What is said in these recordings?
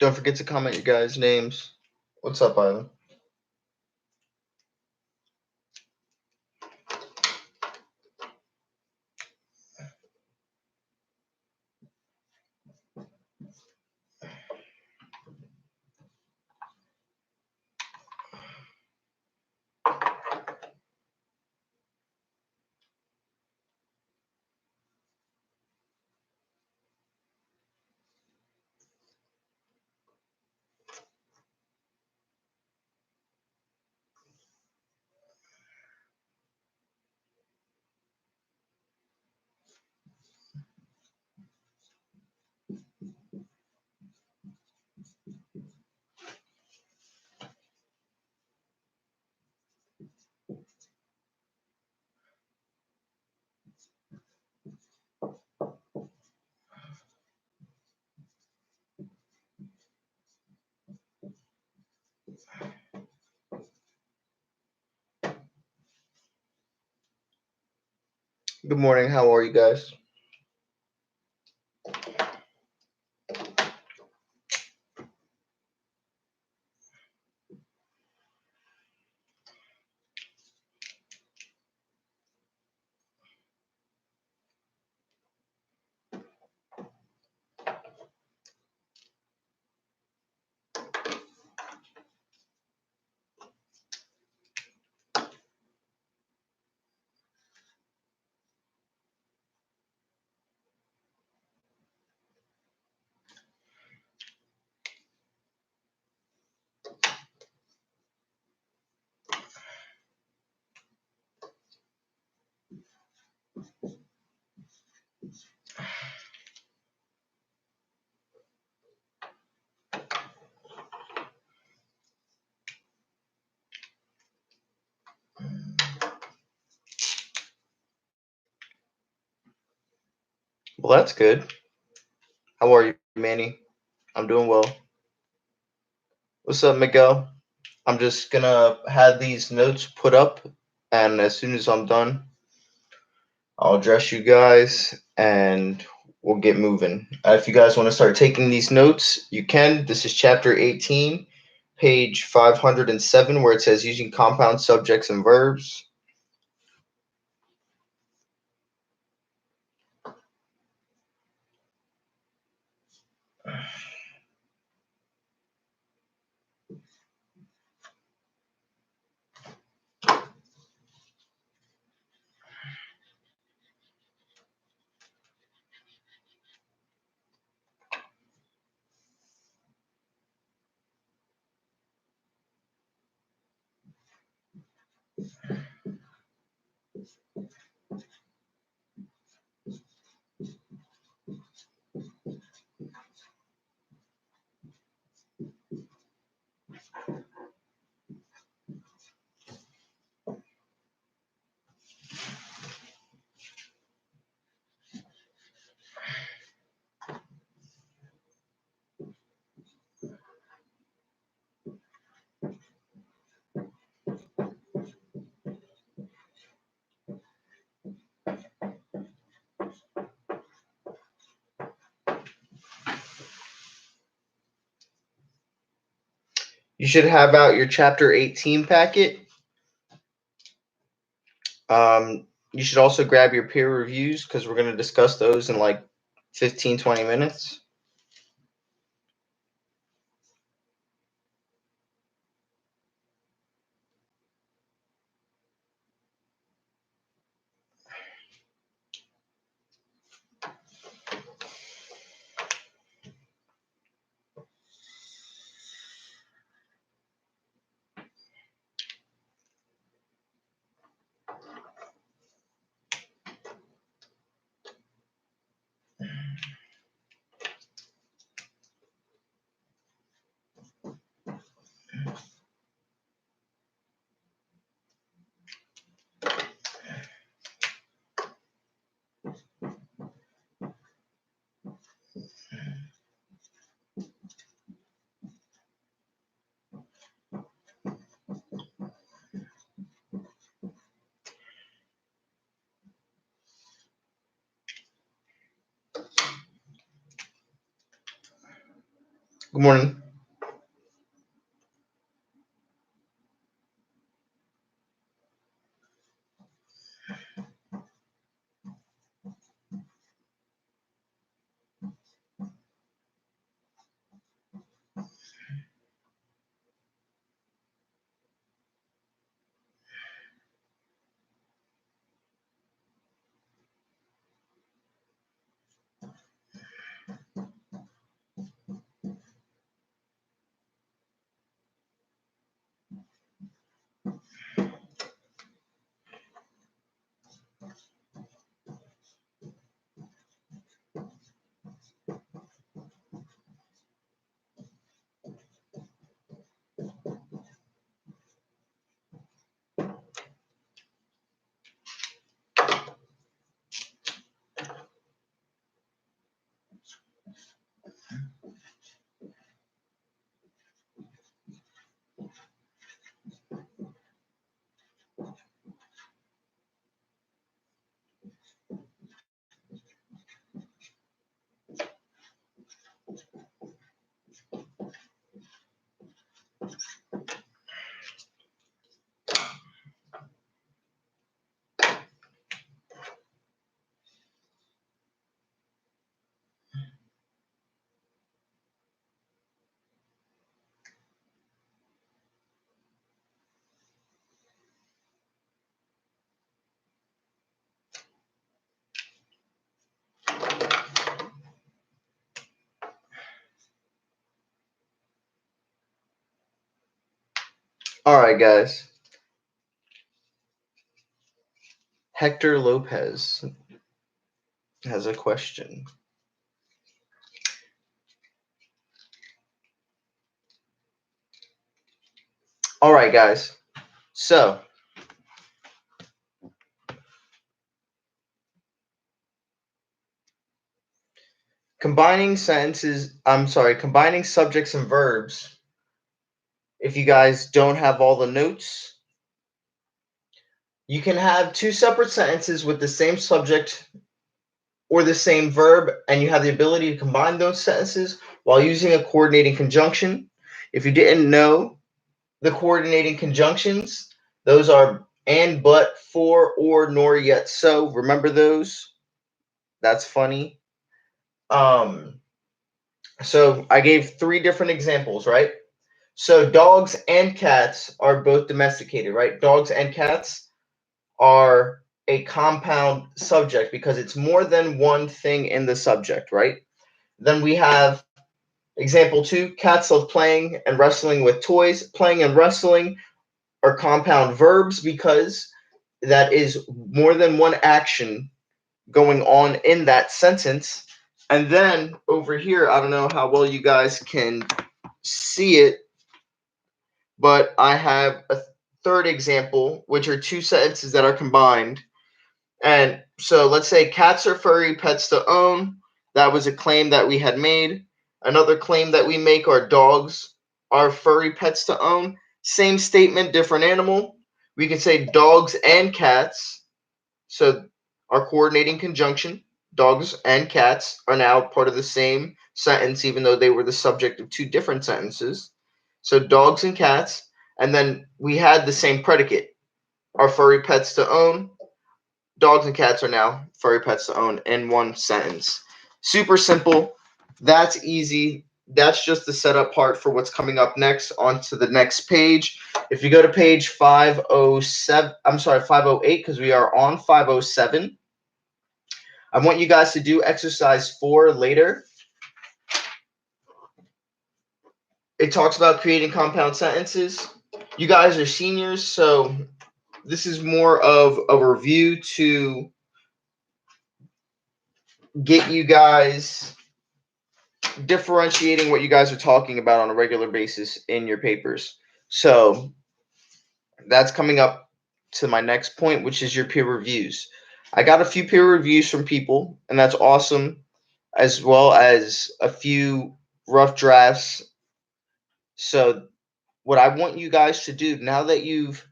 Don't forget to comment your guys' names. What's up, Ivan? Good morning. How are you guys? Well, that's good. How are you, Manny? I'm doing well. What's up, Miguel? I'm just gonna have these notes put up, and as soon as I'm done, I'll address you guys and we'll get moving. If you guys want to start taking these notes, you can. This is chapter 18, page 507, where it says using compound subjects and verbs. You should have out your chapter 18 packet. You should also grab your peer reviews because we're going to discuss those in like 15-20 minutes. Good morning. All right, guys. Hector Lopez has a question. All right, guys. So, combining subjects and verbs. If you guys don't have all the notes, you can have two separate sentences with the same subject or the same verb, and you have the ability to combine those sentences while using a coordinating conjunction. If you didn't know the coordinating conjunctions, those are and, but, for, or, nor, yet, so. Remember those? That's funny. So I gave three different examples, right? So dogs and cats are both domesticated, right? Dogs and cats are a compound subject because it's more than one thing in the subject, right? Then we have example 2, cats love playing and wrestling with toys. Playing and wrestling are compound verbs because that is more than one action going on in that sentence. And then over here, I don't know how well you guys can see it, but I have a third example, which are two sentences that are combined. And so let's say cats are furry pets to own. That was a claim that we had made. Another claim that we make are dogs are furry pets to own. Same statement, different animal. We can say dogs and cats. So our coordinating conjunction, dogs and cats, are now part of the same sentence, even though they were the subject of two different sentences. So dogs and cats. And then we had the same predicate, are furry pets to own. Dogs and cats are now furry pets to own in one sentence. Super simple. That's easy. That's just the setup part for what's coming up next. On to the next page. If you go to page 508, because we are on 507. I want you guys to do exercise 4 later. It talks about creating compound sentences. You guys are seniors, so this is more of a review to get you guys differentiating what you guys are talking about on a regular basis in your papers. So that's coming up to my next point, which is your peer reviews. I got a few peer reviews from people, and that's awesome, as well as a few rough drafts. So what I want you guys to do, now that you've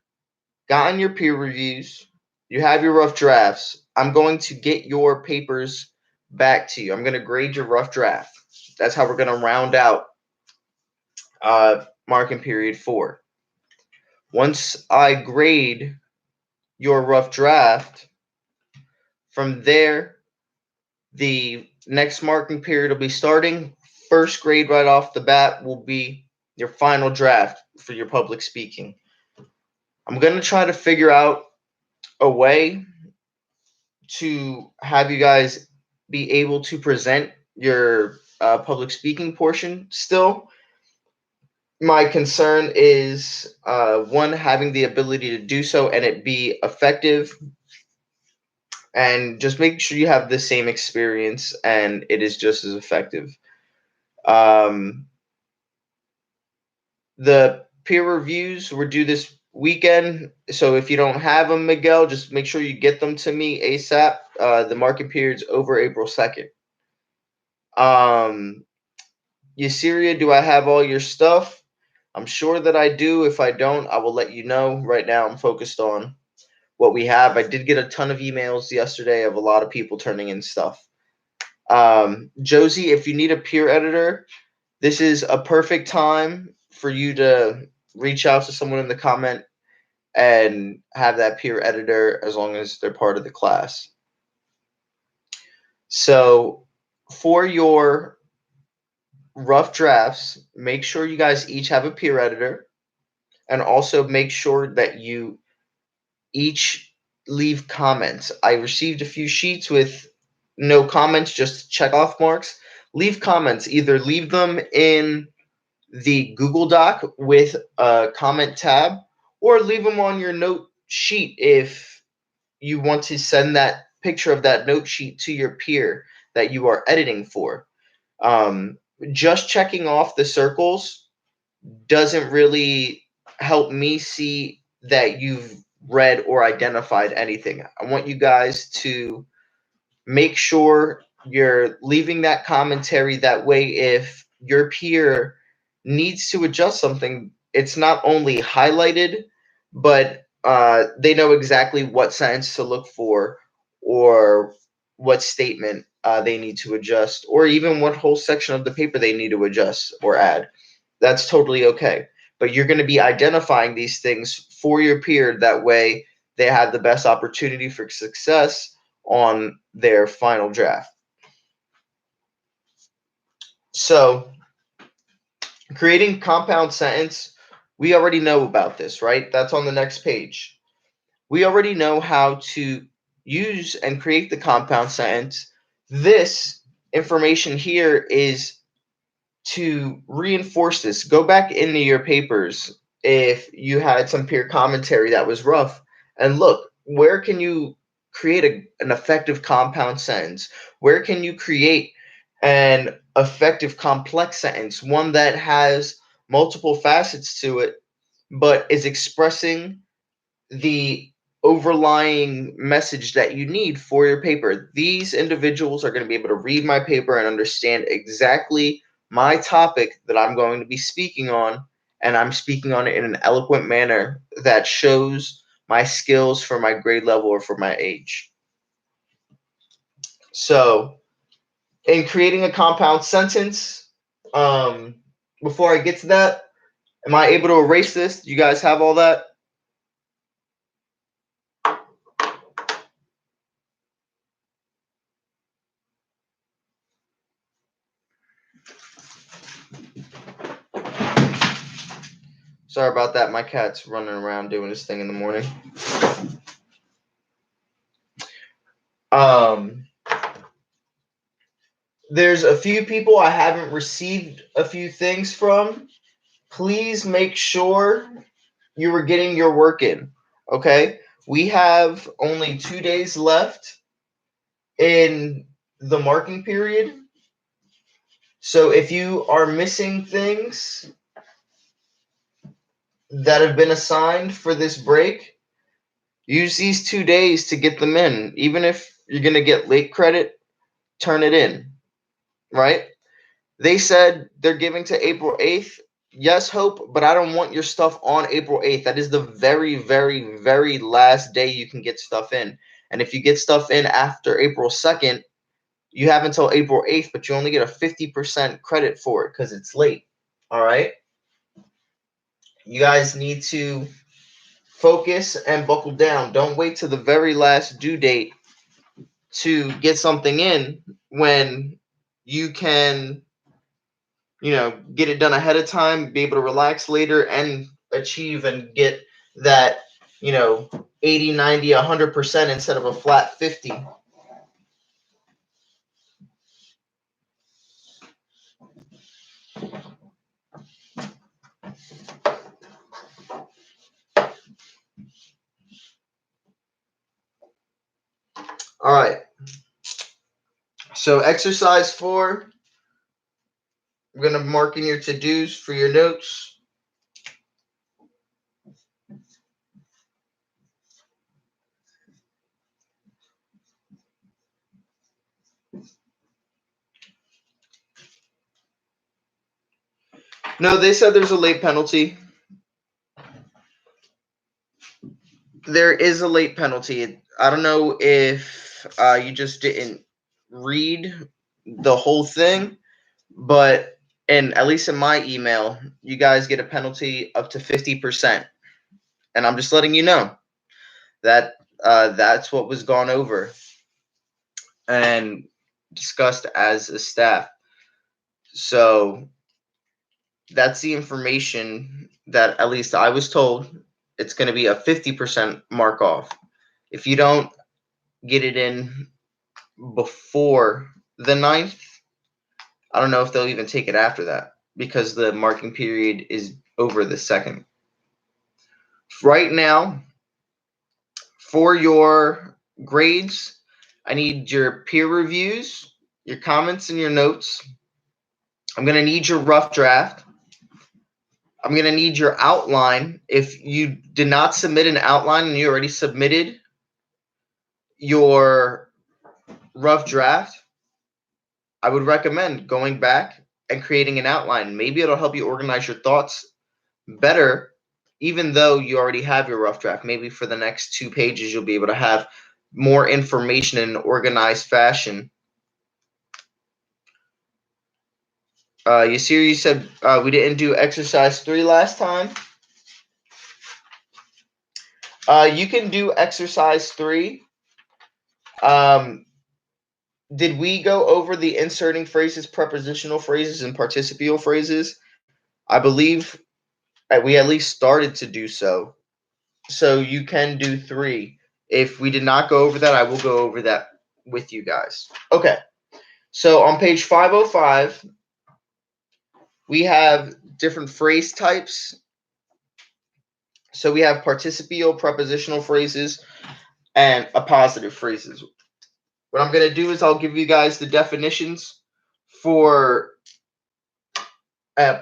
gotten your peer reviews, you have your rough drafts, I'm going to get your papers back to you. I'm going to grade your rough draft. That's how we're going to round out marking period 4. Once I grade your rough draft, from there, the next marking period will be starting. First grade right off the bat will be your final draft for your public speaking. I'm going to try to figure out a way to have you guys be able to present your public speaking portion still. My concern is one, having the ability to do so and it be effective, and just making sure you have the same experience and it is just as effective. The peer reviews were due this weekend, so if you don't have them, Miguel, just make sure you get them to me ASAP. The market period's over April 2nd. Yasiria, do I have all your stuff? I'm sure that I do. If I don't, I will let you know. Right now, I'm focused on what we have. I did get a ton of emails yesterday of a lot of people turning in stuff. Josie, if you need a peer editor, this is a perfect time for you to reach out to someone in the comment and have that peer editor as long as they're part of the class. So for your rough drafts, make sure you guys each have a peer editor, and also make sure that you each leave comments. I received a few sheets with no comments, just check off marks. Leave comments. Either leave them in the Google Doc with a comment tab, or leave them on your note sheet if you want to send that picture of that note sheet to your peer that you are editing for. Just checking off the circles doesn't really help me see that you've read or identified anything. I want you guys to make sure you're leaving that commentary. That way, if your peer needs to adjust something, it's not only highlighted, but they know exactly what sentence to look for, or what statement they need to adjust, or even what whole section of the paper they need to adjust or add. That's totally okay. But you're going to be identifying these things for your peer. That way, they have the best opportunity for success on their final draft. So, creating compound sentence, we already know about this, right? That's on the next page. We already know how to use and create the compound sentence. This information here is to reinforce this. Go back into your papers if you had some peer commentary that was rough, and look, where can you create an effective compound sentence? Where can you create an effective complex sentence, one that has multiple facets to it, but is expressing the overlying message that you need for your paper? These individuals are going to be able to read my paper and understand exactly my topic that I'm going to be speaking on, and I'm speaking on it in an eloquent manner that shows my skills for my grade level or for my age. So, in creating a compound sentence, before I get to that, am I able to erase this? Do you guys have all that? Sorry about that. My cat's running around doing his thing in the morning. There's a few people I haven't received a few things from. Please make sure you are getting your work in. Okay? We have only 2 days left in the marking period. So if you are missing things that have been assigned for this break, use these 2 days to get them in. Even if you're going to get late credit, turn it in, right? They said they're giving to April 8th. Yes, Hope, but I don't want your stuff on April 8th. That is the very, very, very last day you can get stuff in. And if you get stuff in after April 2nd, you have until April 8th, but you only get a 50% credit for it because it's late. All right? You guys need to focus and buckle down. Don't wait to the very last due date to get something in when you can, get it done ahead of time, be able to relax later and achieve and get that, 80, 90, 100% instead of a flat 50. All right. So exercise 4, I'm going to mark in your to-dos for your notes. No, they said there's a late penalty. There is a late penalty. I don't know if you just didn't read the whole thing, but at least in my email, you guys get a penalty up to 50%. And I'm just letting you know that that's what was gone over and discussed as a staff. So that's the information that at least I was told. It's going to be a 50% mark off. If you don't get it in before the 9th, I don't know if they'll even take it after that because the marking period is over the 2nd. Right now, for your grades, I need your peer reviews, your comments, and your notes. I'm going to need your rough draft. I'm going to need your outline. If you did not submit an outline and you already submitted your rough draft, I would recommend going back and creating an outline. Maybe it'll help you organize your thoughts better, even though you already have your rough draft. Maybe for the next 2 pages, you'll be able to have more information in an organized fashion. You see, you said we didn't do exercise 3 last time. You can do exercise 3. Did we go over the inserting phrases, prepositional phrases, and participial phrases? I believe we at least started to do so. So you can do 3. If we did not go over that, I will go over that with you guys. Okay. So on page 505, we have different phrase types. So we have participial, prepositional phrases, and appositive phrases. What I'm going to do is I'll give you guys the definitions for a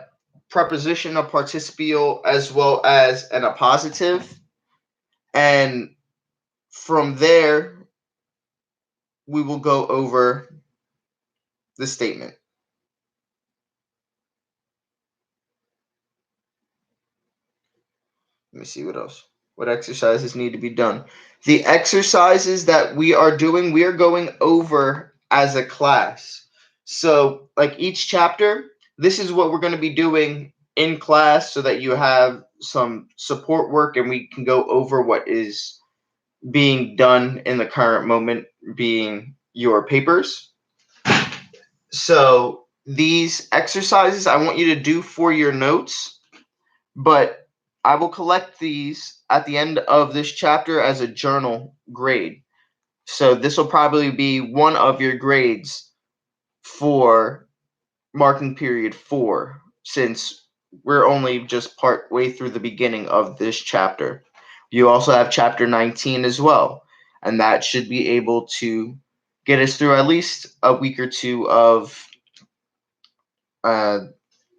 preposition, a participial, as well as an appositive. And from there, we will go over the statement. Let me see what else. What exercises need to be done? The exercises that we are doing, we are going over as a class. So, like each chapter, this is what we're going to be doing in class so that you have some support work and we can go over what is being done in the current moment, being your papers. So, these exercises I want you to do for your notes, but I will collect these at the end of this chapter as a journal grade. So this will probably be one of your grades for marking period 4, since we're only just part way through the beginning of this chapter. You also have chapter 19 as well, and that should be able to get us through at least a week or 2 of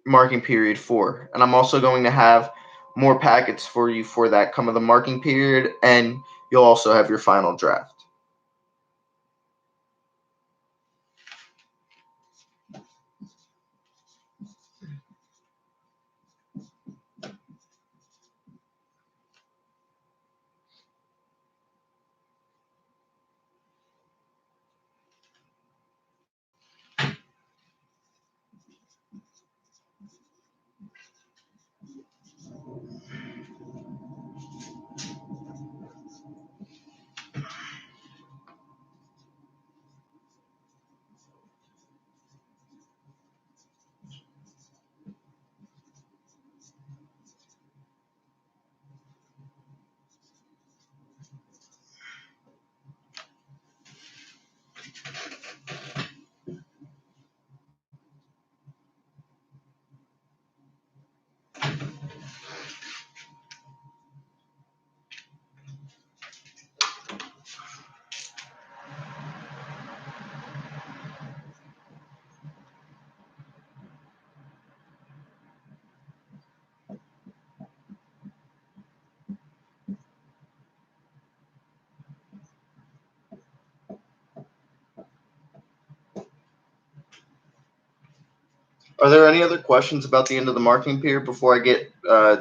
marking period 4. And I'm also going to have more packets for you for that come of the marking period, and you'll also have your final draft. Are there any other questions about the end of the marketing period before I get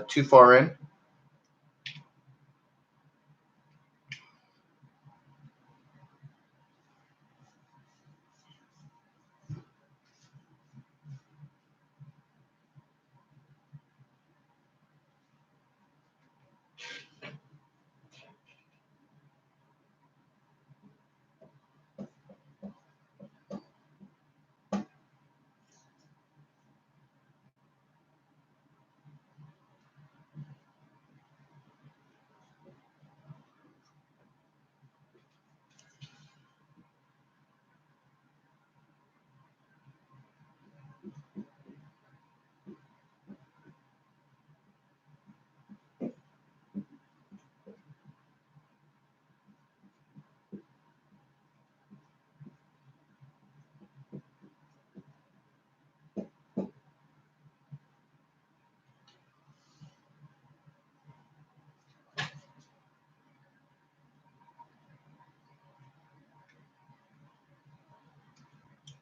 too far in?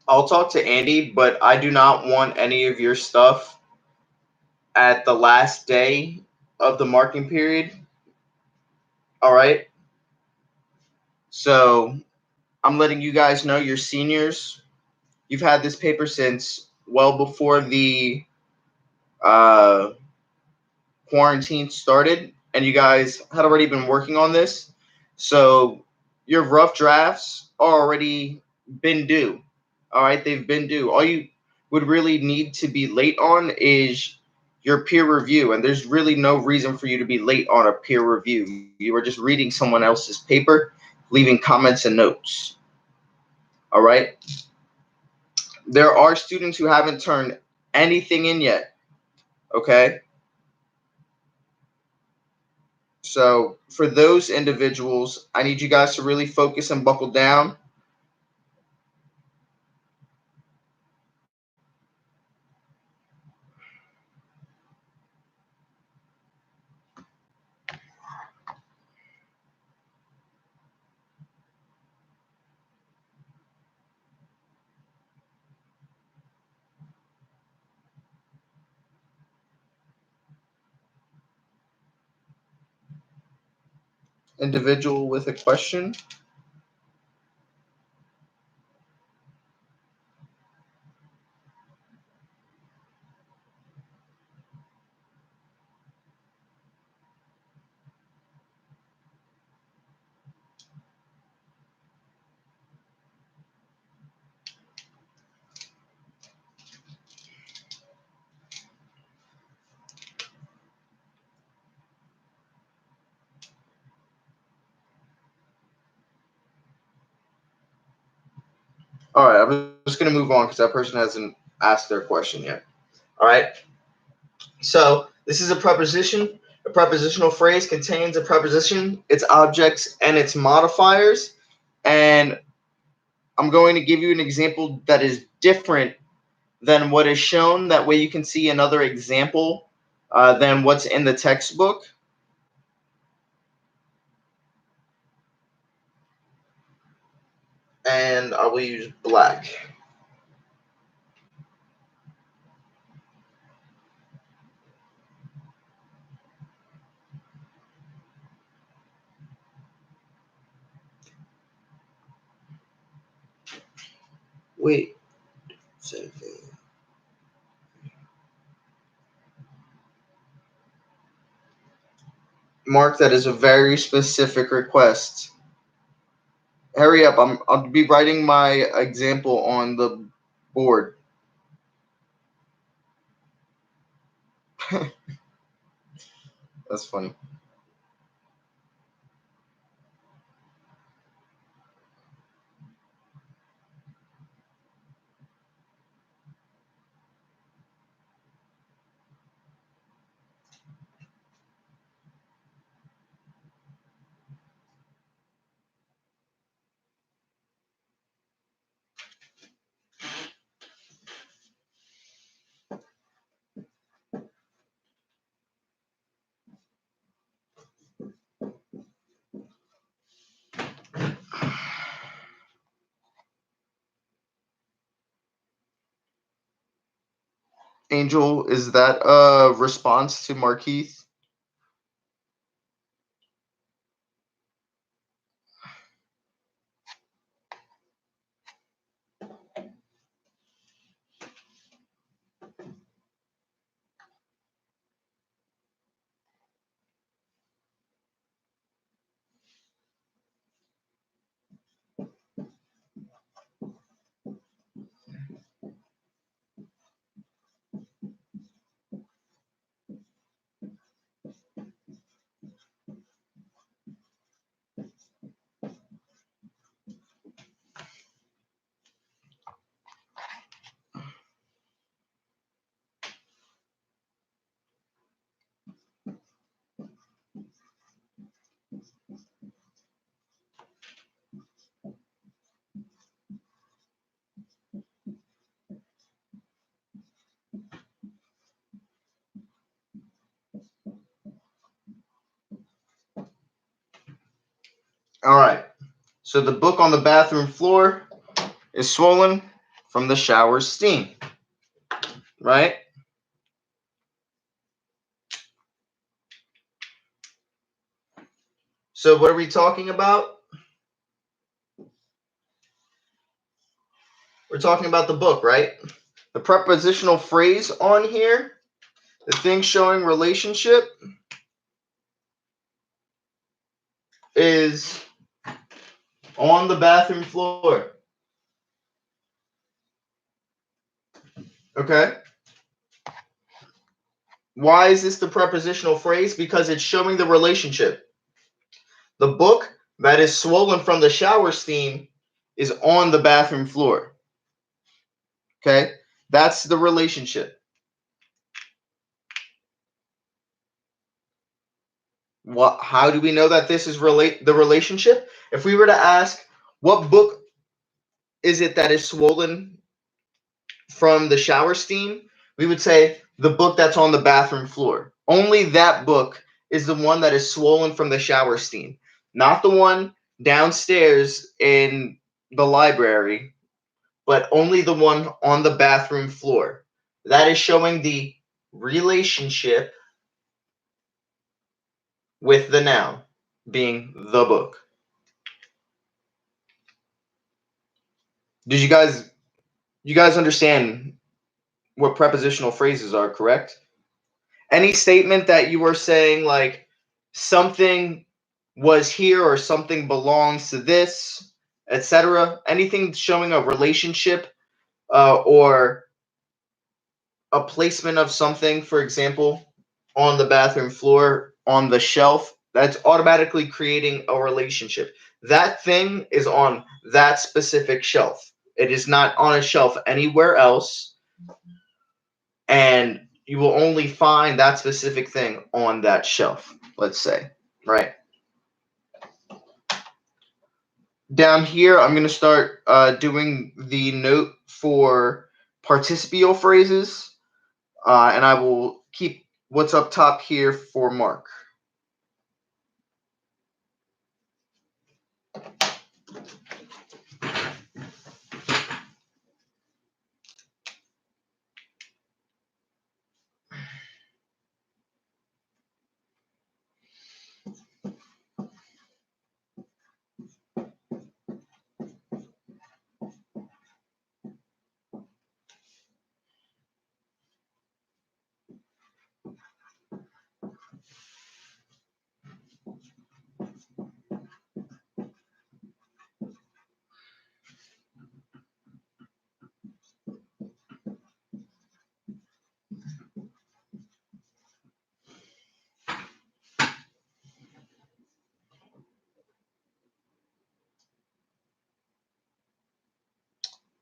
I'll talk to Andy, but I do not want any of your stuff at the last day of the marketing period. All right. So I'm letting you guys know, you're seniors. You've had this paper since well before the uh, quarantine started, and you guys had already been working on this. So your rough drafts are already been due. All right, they've been due. All you would really need to be late on is your peer review, and there's really no reason for you to be late on a peer review. You are just reading someone else's paper, leaving comments and notes. All right. There are students who haven't turned anything in yet. Okay. So for those individuals, I need you guys to really focus and buckle down. Individual with a question. All right, I'm just going to move on because that person hasn't asked their question yet. All right. So this is a preposition. A prepositional phrase contains a preposition, its objects, and its modifiers. And I'm going to give you an example that is different than what is shown. That way you can see another example than what's in the textbook. And I will use black. Wait. Mark, that is a very specific request. Hurry up. I'll be writing my example on the board. That's funny. Angel, is that a response to Markeith? All right. So the book on the bathroom floor is swollen from the shower steam, right? So what are we talking about? We're talking about the book, right? The prepositional phrase on here, the thing showing relationship, is on the bathroom floor. Okay? Why is this the prepositional phrase? Because it's showing the relationship. The book that is swollen from the shower steam is on the bathroom floor. Okay? That's the relationship. How do we know that this is the relationship? If we were to ask, what book is it that is swollen from the shower steam? We would say the book that's on the bathroom floor. Only that book is the one that is swollen from the shower steam, not the one downstairs in the library, but only the one on the bathroom floor. That is showing the relationship with the noun being the book. Did you guys understand what prepositional phrases are, correct? Any statement that you were saying like something was here or something belongs to this, etc. Anything showing a relationship or a placement of something, for example, on the bathroom floor, on the shelf, that's automatically creating a relationship. That thing is on that specific shelf. It is not on a shelf anywhere else, and you will only find that specific thing on that shelf, let's say, right? Down here, I'm going to start doing the note for participial phrases, and I will keep what's up top here for Mark.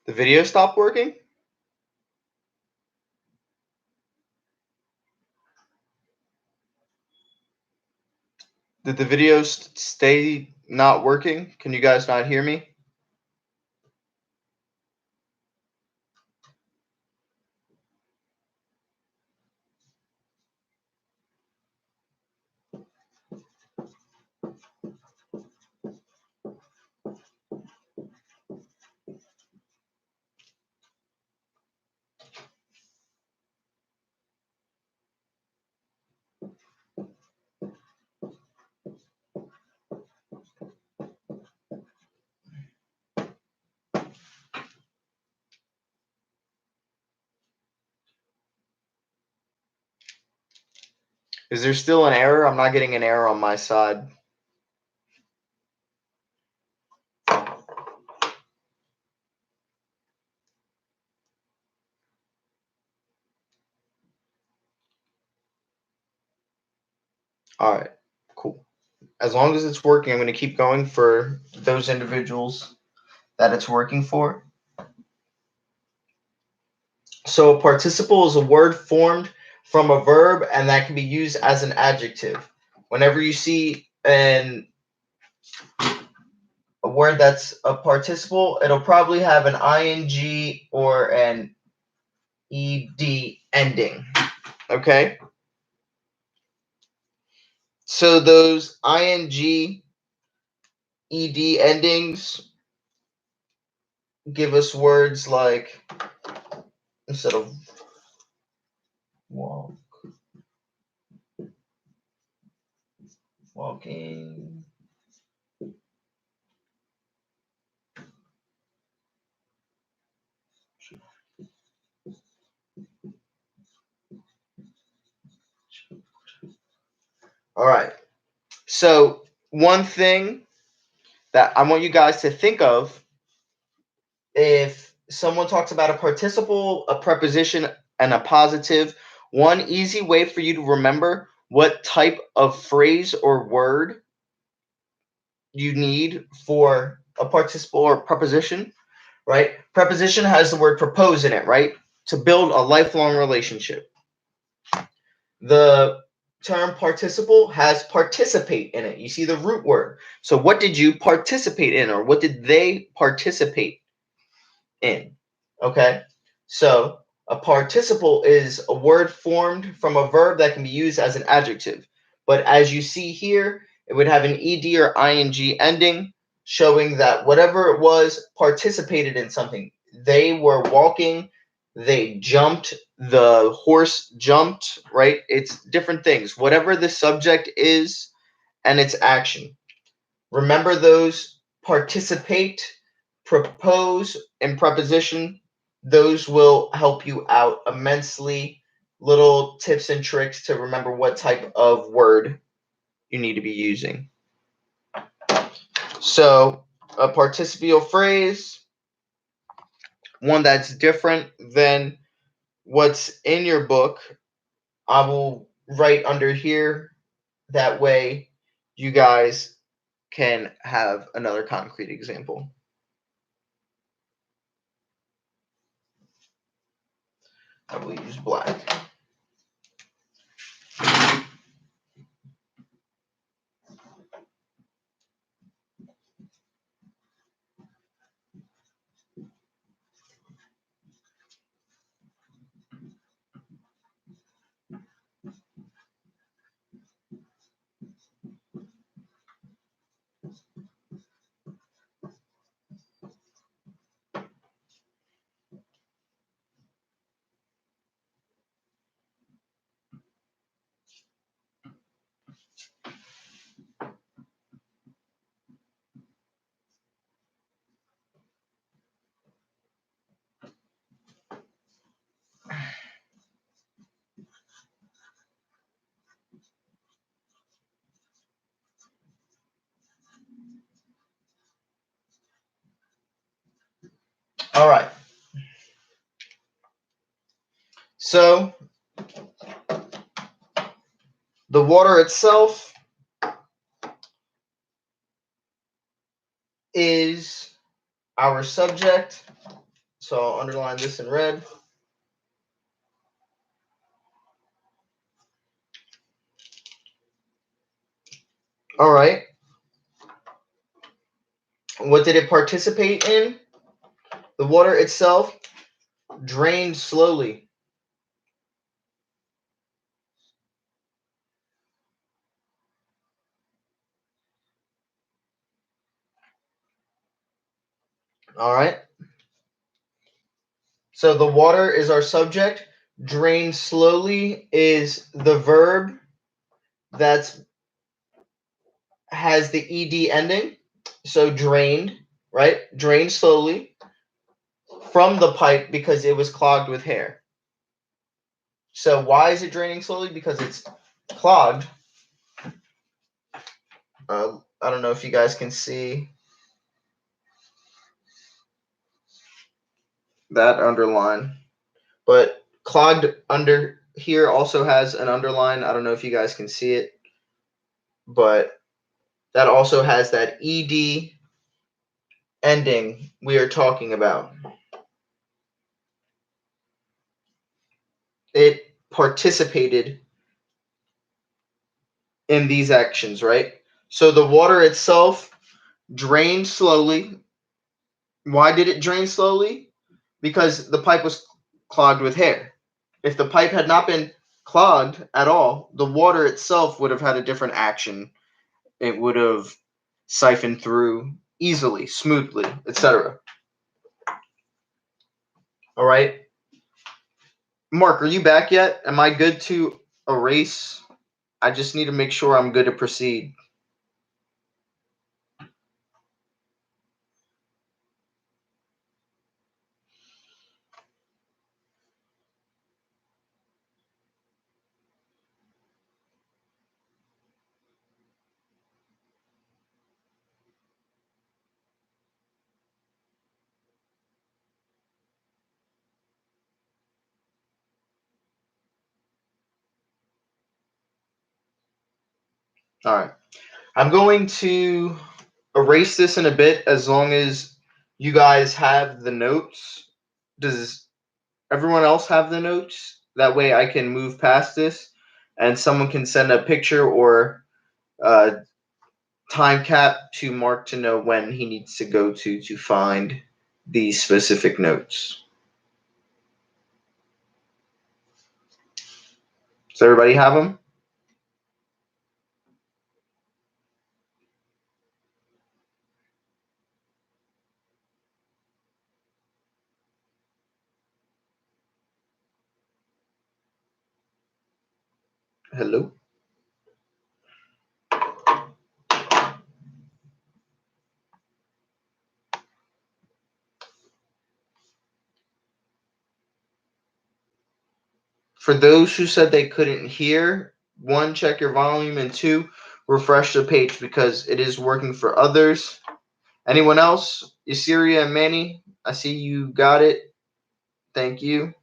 The video stopped working? Did the video stay not working? Can you guys not hear me? Is there still an error? I'm not getting an error on my side. All right, cool. As long as it's working, I'm going to keep going for those individuals that it's working for. So a participle is a word formed from a verb and that can be used as an adjective. Whenever you see a word that's a participle, it'll probably have an ing or an ed ending. Okay? So those ing ed endings give us words like, instead of walk, walking, all right. So one thing that I want you guys to think of, if someone talks about a participle, a preposition, and a positive, one easy way for you to remember what type of phrase or word you need for a participle or preposition, right? Preposition has the word propose in it, right? To build a lifelong relationship. The term participle has participate in it. You see the root word. So what did you participate in, or what did they participate in? Okay. So a participle is a word formed from a verb that can be used as an adjective. But as you see here, it would have an ed or ing ending, showing that whatever it was participated in something. They were walking, they jumped, the horse jumped, right? It's different things. Whatever the subject is and its action. Remember those: participate, propose, and preposition. Those will help you out immensely. Little tips and tricks to remember what type of word you need to be using. So, a participial phrase, one that's different than what's in your book, I will write under here. That way, you guys can have another concrete example. I will use black. All right. So the water itself is our subject. So I'll underline this in red. All right. What did it participate in? The water itself drained slowly. All right. So the water is our subject. Drain slowly is the verb that has the ed ending. So drained, right? Drained slowly from the pipe because it was clogged with hair. So why is it draining slowly? Because it's clogged. I don't know if you guys can see that underline, but clogged under here also has an underline. I don't know if you guys can see it, but that also has that ed ending we are talking about. It participated in these actions, right? So the water itself drained slowly. Why did it drain slowly? Because the pipe was clogged with hair. If the pipe had not been clogged at all, the water itself would have had a different action. It would have siphoned through easily, smoothly, etc. All right. Mark, are you back yet? Am I good to erase? I just need to make sure I'm good to proceed. All right. I'm going to erase this in a bit as long as you guys have the notes. Does everyone else have the notes? That way I can move past this and someone can send a picture or time cap to Mark to know when he needs to go to find these specific notes. Does everybody have them? Hello? For those who said they couldn't hear, one, check your volume, and two, refresh the page because it is working for others. Anyone else? Yasiria and Manny, I see you got it. Thank you.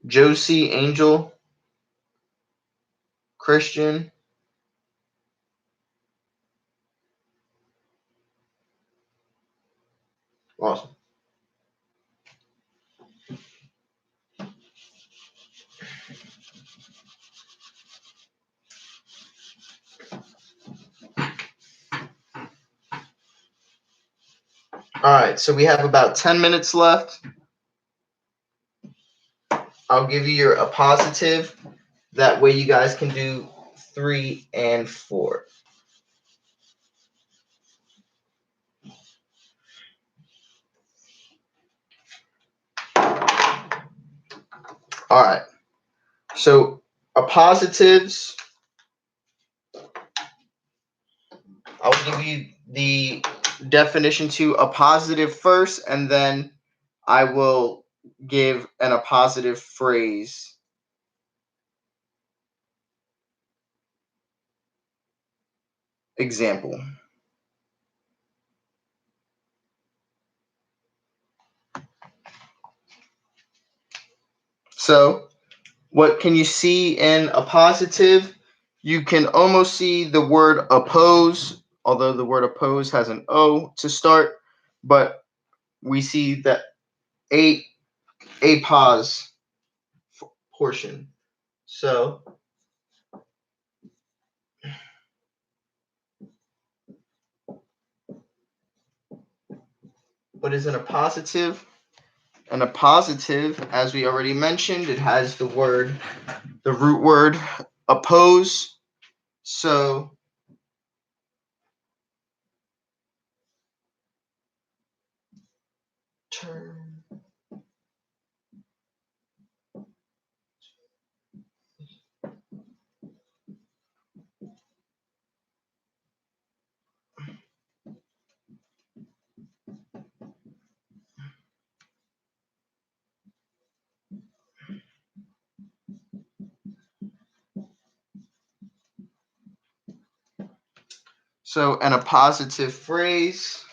Josie, Angel, Christian. Awesome. All right, so we have about 10 minutes left. I'll give you your appositive. That way you guys can do 3 and 4. All right. So appositives, I'll give you the definition to appositive first, and then I will give an appositive phrase. Example. So what can you see in appositive? You can almost see the word oppose, although the word oppose has an O to start, but we see that a pause portion. So what is an appositive? An appositive, as we already mentioned, it has the root word oppose. So turn. So, and a positive phrase.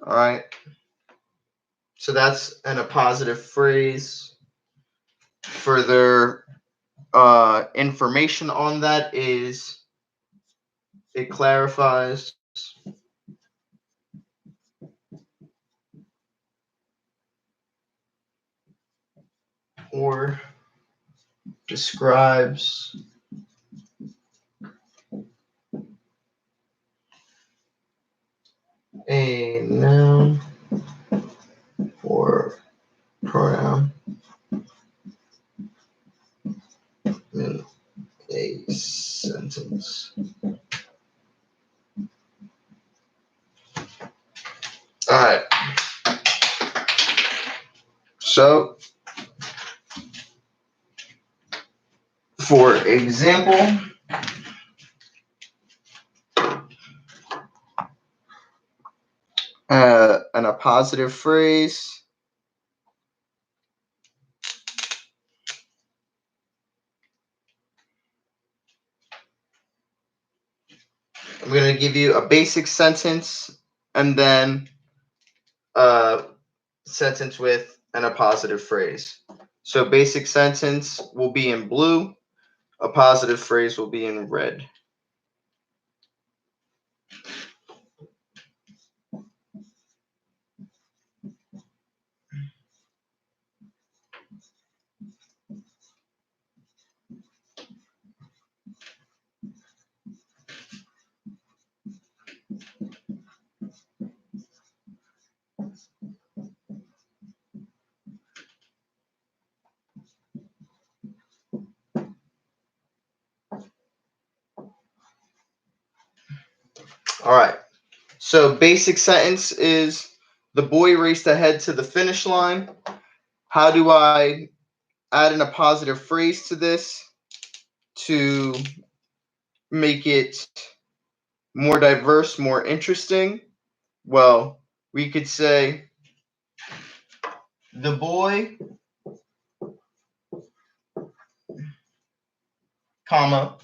All right. So that's an appositive phrase. Further information on that is it clarifies or describes a noun or pronoun in a sentence. All right. So, for example, an appositive phrase. I'm going to give you a basic sentence and then a sentence with an appositive phrase. So basic sentence will be in blue. A positive phrase will be in red. All right. So basic sentence is the boy raced ahead to the finish line. How do I add in a positive phrase to this to make it more diverse, more interesting? Well, we could say the boy, comma,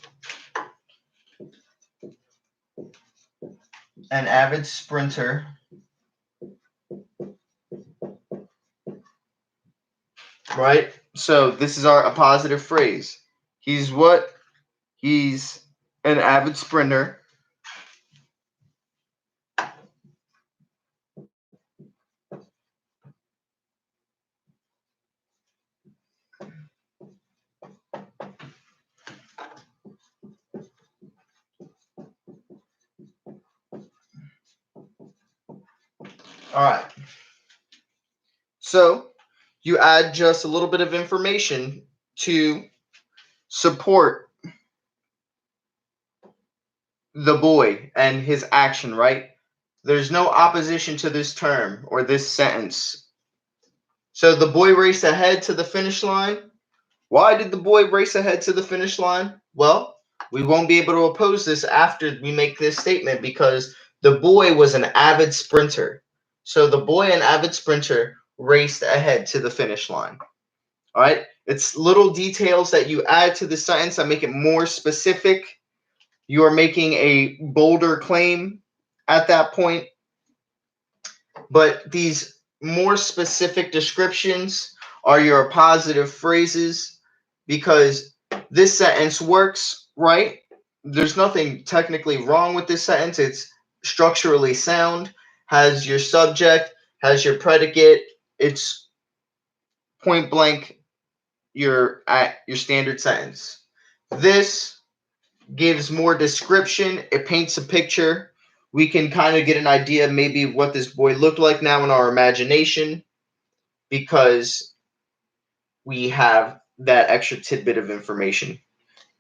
an avid sprinter, right? So this is our appositive phrase. He's what? He's an avid sprinter. All right. So you add just a little bit of information to support the boy and his action, right? There's no opposition to this term or this sentence. So the boy raced ahead to the finish line. Why did the boy race ahead to the finish line? Well, we won't be able to oppose this after we make this statement because the boy was an avid sprinter. So the boy, an avid sprinter, raced ahead to the finish line. All right. It's little details that you add to the sentence that make it more specific. You are making a bolder claim at that point. But these more specific descriptions are your positive phrases because this sentence works, right? There's nothing technically wrong with this sentence. It's structurally sound, has your subject, has your predicate. It's point blank your standard sentence. This gives more description. It paints a picture. We can kind of get an idea maybe what this boy looked like now in our imagination because we have that extra tidbit of information.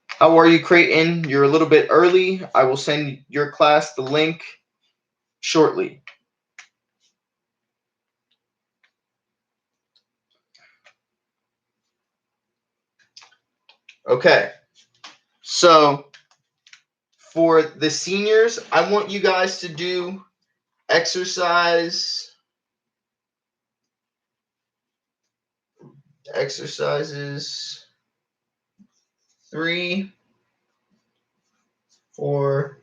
How are you, Creighton? You're a little bit early. I will send your class the link shortly. Okay. So for the seniors, I want you guys to do exercises 3, 4,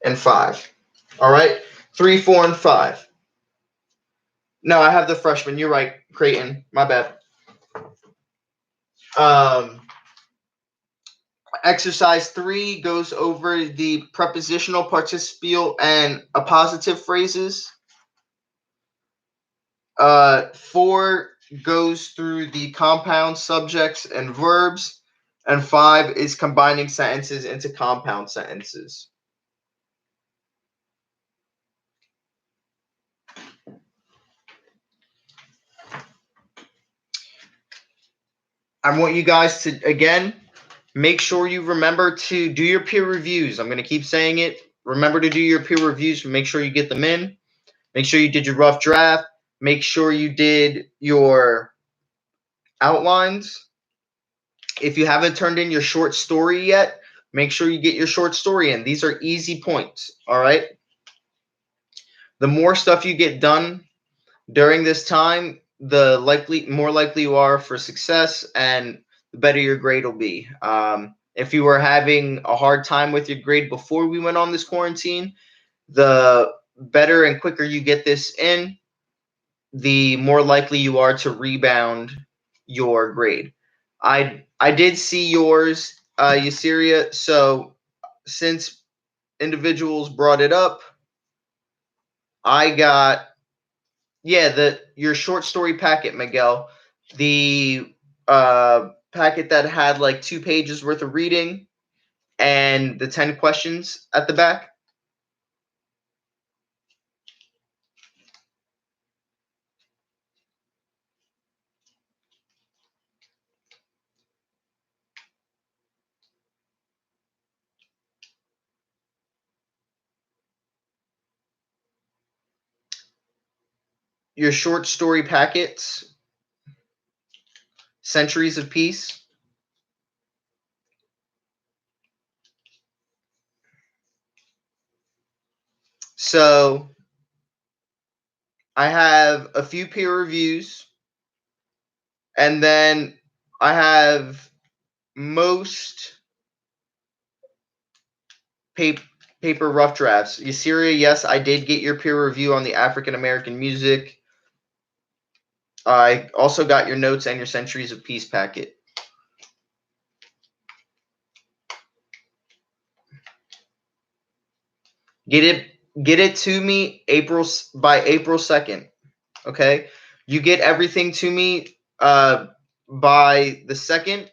and 5. All right, 3, 4, and 5. No, I have the freshmen. You're right, Creighton. My bad. Exercise 3 goes over the prepositional, participial, and appositive phrases. 4 goes through the compound subjects and verbs, and 5 is combining sentences into compound sentences. I want you guys to, again, make sure you remember to do your peer reviews. I'm going to keep saying it. Remember to do your peer reviews. Make sure you get them in. Make sure you did your rough draft. Make sure you did your outlines. If you haven't turned in your short story yet, make sure you get your short story in. These are easy points, all right? The more stuff you get done during this time, the more likely you are for success, and the better your grade will be. If you were having a hard time with your grade before we went on this quarantine, the better and quicker you get this in, the more likely you are to rebound your grade. I did see yours, Yasiria. So since individuals brought it up, I got your short story packet, Miguel. The packet that had like 2 pages worth of reading and the 10 questions at the back. Your short story packets, Centuries of Peace. So I have a few peer reviews, and then I have most paper rough drafts. Yasiria, yes, I did get your peer review on the African American music. I also got your notes and your Centuries of Peace packet. Get it to me by April 2nd. Okay? You get everything to me by the 2nd.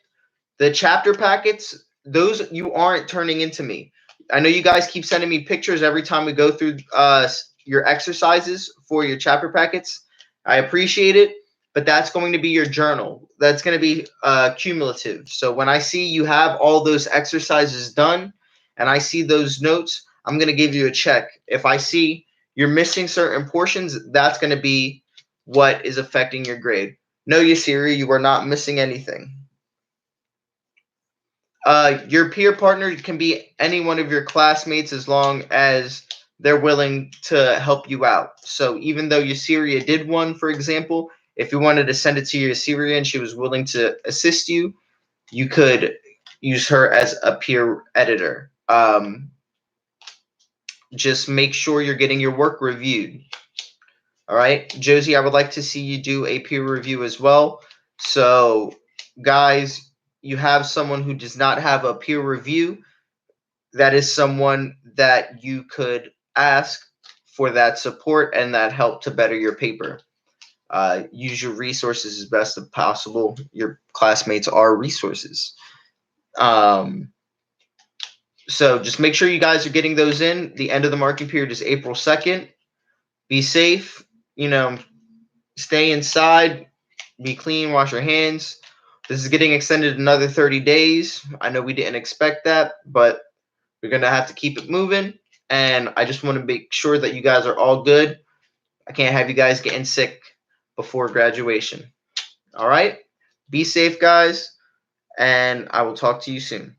The chapter packets, those you aren't turning into me. I know you guys keep sending me pictures every time we go through your exercises for your chapter packets. I appreciate it, but that's going to be your journal. That's going to be cumulative. So when I see you have all those exercises done and I see those notes, I'm going to give you a check. If I see you're missing certain portions, that's going to be what is affecting your grade. No, Yasiri, you are not missing anything. Your peer partner can be any one of your classmates as long as they're willing to help you out. So even though Yasiria did one, for example, if you wanted to send it to Yasiria and she was willing to assist you, you could use her as a peer editor. Just make sure you're getting your work reviewed. All right, Josie, I would like to see you do a peer review as well. So, guys, you have someone who does not have a peer review. That is someone that you could ask for that support and that help to better your paper. Use your resources as best as possible. Your classmates are resources. So just make sure you guys are getting those in. The end of the marking period is April 2nd. Be safe. Stay inside. Be clean, wash your hands. This is getting extended another 30 days. I know we didn't expect that, but we're going to have to keep it moving. And I just want to make sure that you guys are all good. I can't have you guys getting sick before graduation. All right? Be safe, guys, and I will talk to you soon.